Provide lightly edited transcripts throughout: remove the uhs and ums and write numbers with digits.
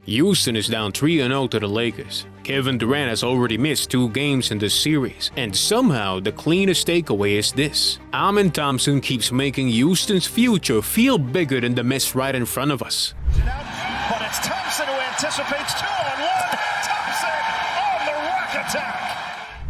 Houston is down 3-0 to the Lakers. Kevin Durant has already missed 2 games in this series, and somehow the cleanest takeaway is this. Thompson keeps making Houston's future feel bigger than the mess right in front of us. But it's Thompson who anticipates 2-on-1. Thompson on the rock attack.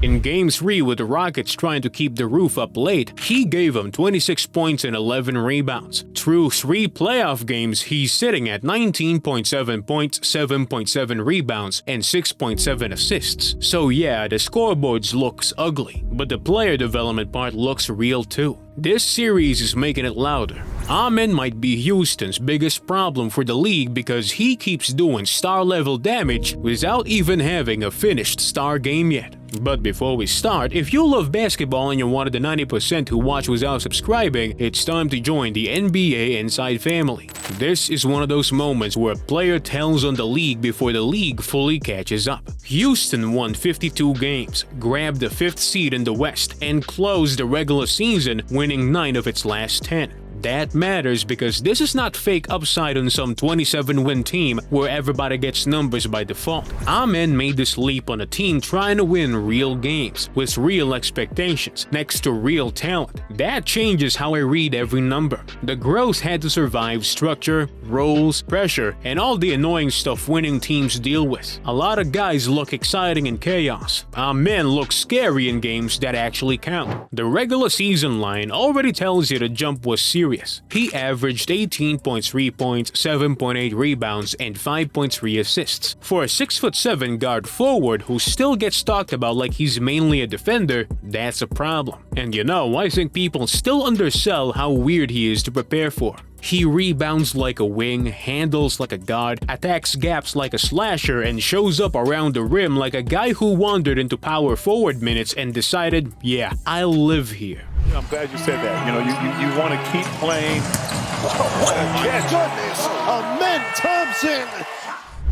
In Game 3, with the Rockets trying to keep the roof up late, he gave them 26 points and 11 rebounds. Through 3 playoff games, he's sitting at 19.7 points, 7.7 rebounds, and 6.7 assists. So yeah, the scoreboards looks ugly, but the player development part looks real too. This series is making it louder. Amen might be Houston's biggest problem for the league because he keeps doing star-level damage without even having a finished star game yet. But before we start, if you love basketball and you're one of the 90% who watch without subscribing, it's time to join the NBA Inside family. This is one of those moments where a player tells on the league before the league fully catches up. Houston won 52 games, grabbed the 5th seed in the West, and closed the regular season winning 9 of its last 10. That matters because this is not fake upside on some 27-win team where everybody gets numbers by default. Amen made this leap on a team trying to win real games with real expectations next to real talent. That changes how I read every number. The growth had to survive structure, roles, pressure, and all the annoying stuff winning teams deal with. A lot of guys look exciting in chaos. Amen looks scary in games that actually count. The regular season line already tells you the jump was serious. He averaged 18.3 points, 7.8 rebounds, and 5.3 assists. For a 6'7" guard forward who still gets talked about like he's mainly a defender, that's a problem. And you know, I think people still undersell how weird he is to prepare for. He rebounds like a wing, handles like a guard, attacks gaps like a slasher, and shows up around the rim like a guy who wandered into power forward minutes and decided, yeah, I'll live here. I'm glad you said that. You know, you want to keep playing. Oh, what a catch. Goodness. Amen, Thompson.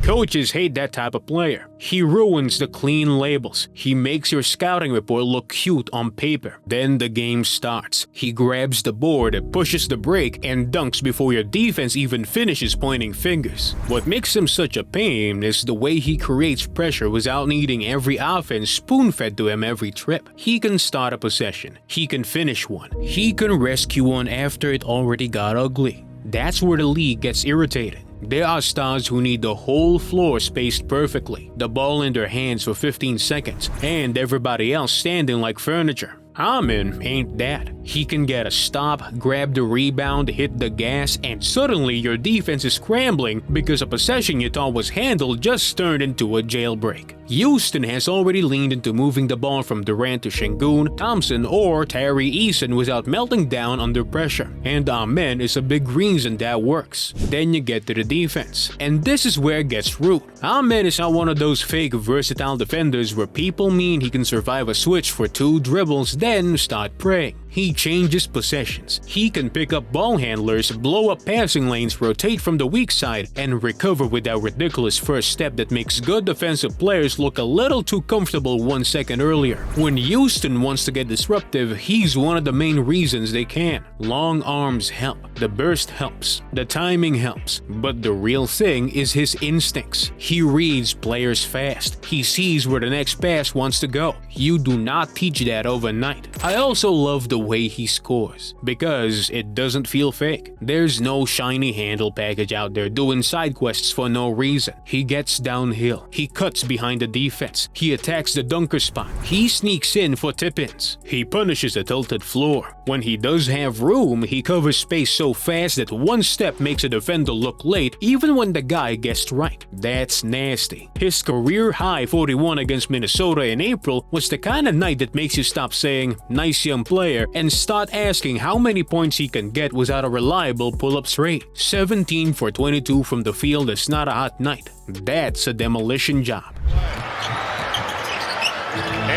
Coaches hate that type of player. He ruins the clean labels. He makes your scouting report look cute on paper. Then the game starts. He grabs the board, pushes the break, and dunks before your defense even finishes pointing fingers. What makes him such a pain is the way he creates pressure without needing every offense spoon-fed to him every trip. He can start a possession. He can finish one. He can rescue one after it already got ugly. That's where the league gets irritated. There are stars who need the whole floor spaced perfectly, the ball in their hands for 15 seconds, and everybody else standing like furniture. Amen ain't that. He can get a stop, grab the rebound, hit the gas, and suddenly your defense is scrambling because a possession you thought was handled just turned into a jailbreak. Houston has already leaned into moving the ball from Durant to Şengün, Thompson, or Tari Eason without melting down under pressure, and Amen is a big reason that works. Then you get to the defense, and this is where it gets rude. Amen is not one of those fake versatile defenders where people mean he can survive a switch for 2 dribbles then start praying. He changes possessions. He can pick up ball handlers, blow up passing lanes, rotate from the weak side, and recover with that ridiculous first step that makes good defensive players look a little too comfortable 1 second earlier. When Houston wants to get disruptive, he's one of the main reasons they can. Long arms help. The burst helps. The timing helps. But the real thing is his instincts. He reads players fast. He sees where the next pass wants to go. You do not teach that overnight. I also love the way he scores, because it doesn't feel fake. There's no shiny handle package out there doing side quests for no reason. He gets downhill. He cuts behind the defense. He attacks the dunker spot. He sneaks in for tip-ins. He punishes a tilted floor. When he does have room, he covers space so fast that one step makes a defender look late even when the guy guessed right. That's nasty. His career-high 41 against Minnesota in April was the kind of night that makes you stop saying, "Nice young player," and start asking how many points he can get without a reliable pull-ups rate. 17 for 22 from the field is not a hot night. That's a demolition job.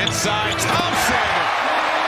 Inside Thompson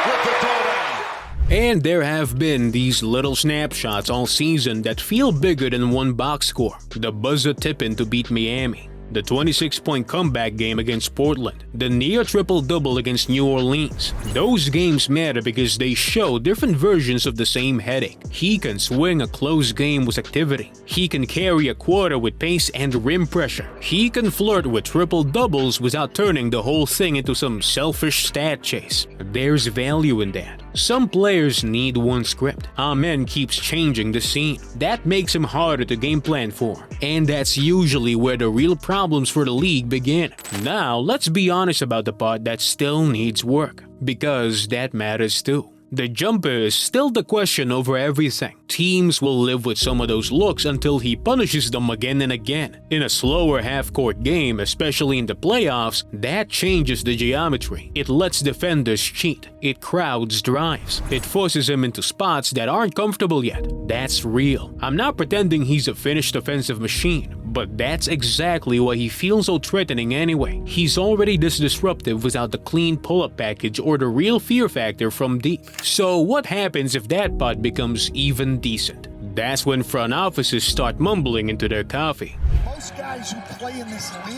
with the throwdown. And there have been these little snapshots all season that feel bigger than one box score. The buzzer tip-in to beat Miami. the 26-point comeback game against Portland, the near triple-double against New Orleans. Those games matter because they show different versions of the same headache. He can swing a close game with activity. He can carry a quarter with pace and rim pressure. He can flirt with triple-doubles without turning the whole thing into some selfish stat chase. There's value in that. Some players need one script. Amen keeps changing the scene. That makes him harder to game plan for. And that's usually where the real problems for the league begin. Now, let's be honest about the part that still needs work. Because that matters too. The jumper is still the question over everything. Teams will live with some of those looks until he punishes them again and again. In a slower half-court game, especially in the playoffs, that changes the geometry. It lets defenders cheat. It crowds drives. It forces him into spots that aren't comfortable yet. That's real. I'm not pretending he's a finished offensive machine, but that's exactly why he feels so threatening anyway. He's already this disruptive without the clean pull-up package or the real fear factor from deep. So what happens if that pot becomes even decent? That's when front offices start mumbling into their coffee. Most guys who play in this league,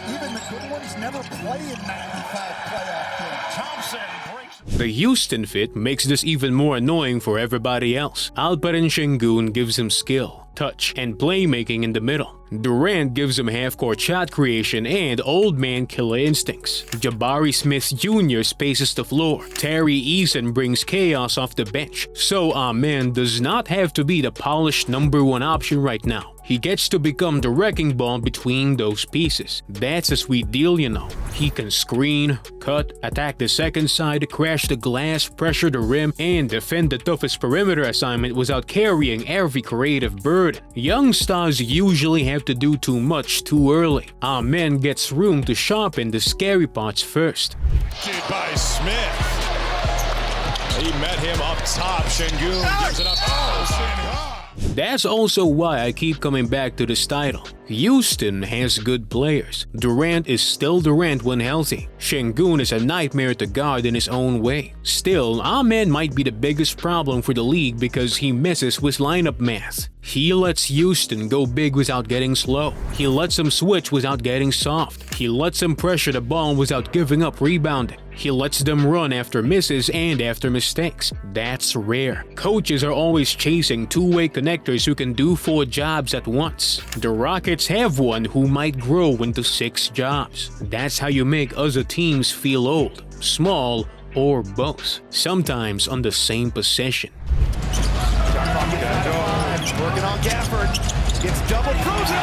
even the good ones, never play in 95 playoff games. Thompson breaks. The Houston fit makes this even more annoying for everybody else. Alperen Şengün gives him skill, touch, and playmaking in the middle. Durant gives him half-court shot creation and old man killer instincts. Jabari Smith Jr. spaces the floor. Terry Eason brings chaos off the bench. So Amen does not have to be the polished #1 option right now. He gets to become the wrecking ball between those pieces. That's a sweet deal, you know. He can screen, cut, attack the second side, crash the glass, pressure the rim, and defend the toughest perimeter assignment without carrying every creative burden. Young stars usually have to do too much too early. Amen gets room to sharpen the scary parts first. By Smith. He met him up top. Şengün gives it up. Oh, Şengün. That's also why I keep coming back to this title. Houston has good players. Durant is still Durant when healthy. Şengün is a nightmare to guard in his own way. Still, Amen might be the biggest problem for the league because he messes with lineup math. He lets Houston go big without getting slow. He lets them switch without getting soft. He lets them pressure the ball without giving up rebounding. He lets them run after misses and after mistakes. That's rare. Coaches are always chasing two-way connectors who can do 4 jobs at once. The Rockets have one who might grow into 6 jobs. That's how you make other teams feel old, small, or both. Sometimes on the same possession. Working on Gafford. Gets double frozen.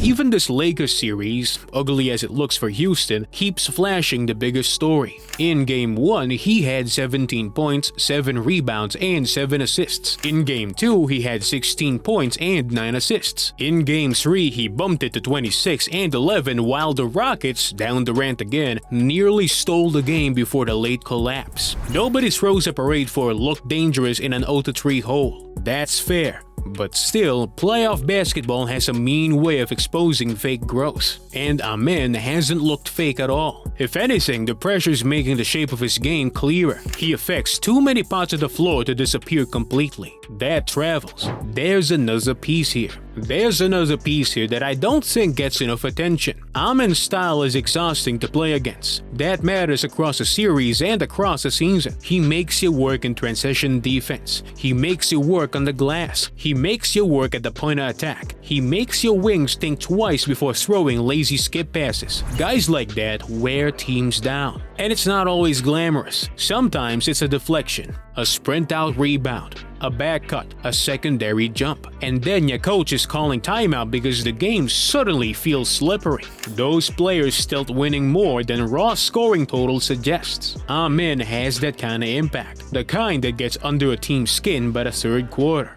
Even this Lakers series, ugly as it looks for Houston, keeps flashing the bigger story. In Game 1, he had 17 points, 7 rebounds, and 7 assists. In Game 2, he had 16 points and 9 assists. In Game 3, he bumped it to 26 and 11 while the Rockets, down Durant again, nearly stole the game before the late collapse. Nobody throws a parade for look dangerous in an 0-3 hole. That's fair. But still, playoff basketball has a mean way of exposing fake growth. And Amen hasn't looked fake at all. If anything, the pressure's making the shape of his game clearer. He affects too many parts of the floor to disappear completely. That travels. There's another piece here. That I don't think gets enough attention. Amen's style is exhausting to play against. That matters across a series and across a season. He makes you work in transition defense. He makes you work on the glass. He makes you work at the point of attack. He makes your wings think twice before throwing lazy skip passes. Guys like that wear teams down. And it's not always glamorous. Sometimes it's a deflection, a sprint out rebound, a back cut, a secondary jump. And then your coach is calling timeout because the game suddenly feels slippery. Those players still winning more than raw scoring total suggests. Amen has that kind of impact, the kind that gets under a team's skin by the third quarter.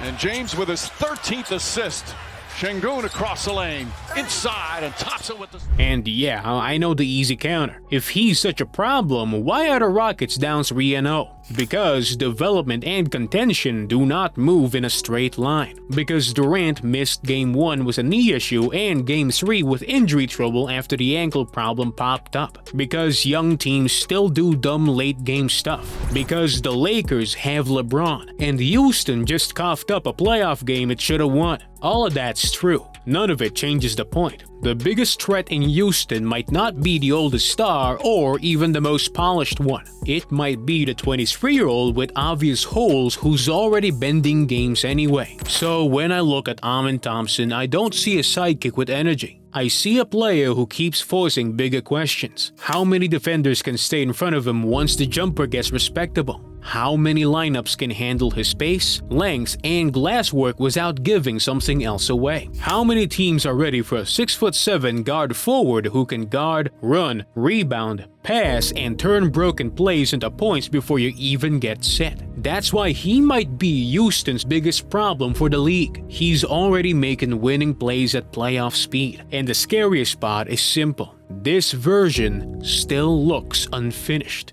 And James with his 13th assist. Şengün across the lane, inside, and Thompson with the... And yeah, I know the easy counter. If he's such a problem, why are the Rockets down 3-0? Because development and contention do not move in a straight line. Because Durant missed Game 1 with a knee issue and Game 3 with injury trouble after the ankle problem popped up. Because young teams still do dumb late game stuff. Because the Lakers have LeBron and Houston just coughed up a playoff game it should have won. All of that's true. none of it changes the point. The biggest threat in Houston might not be the oldest star or even the most polished one. It might be the 23-year-old with obvious holes who's already bending games anyway. So when I look at Thompson, I don't see a sidekick with energy. I see a player who keeps forcing bigger questions. How many defenders can stay in front of him once the jumper gets respectable? How many lineups can handle his pace, length, and glass work without giving something else away? How many teams are ready for a 6'7" guard forward who can guard, run, rebound, pass, and turn broken plays into points before you even get set? That's why he might be Houston's biggest problem for the league. He's already making winning plays at playoff speed. And the scariest part is simple. This version still looks unfinished.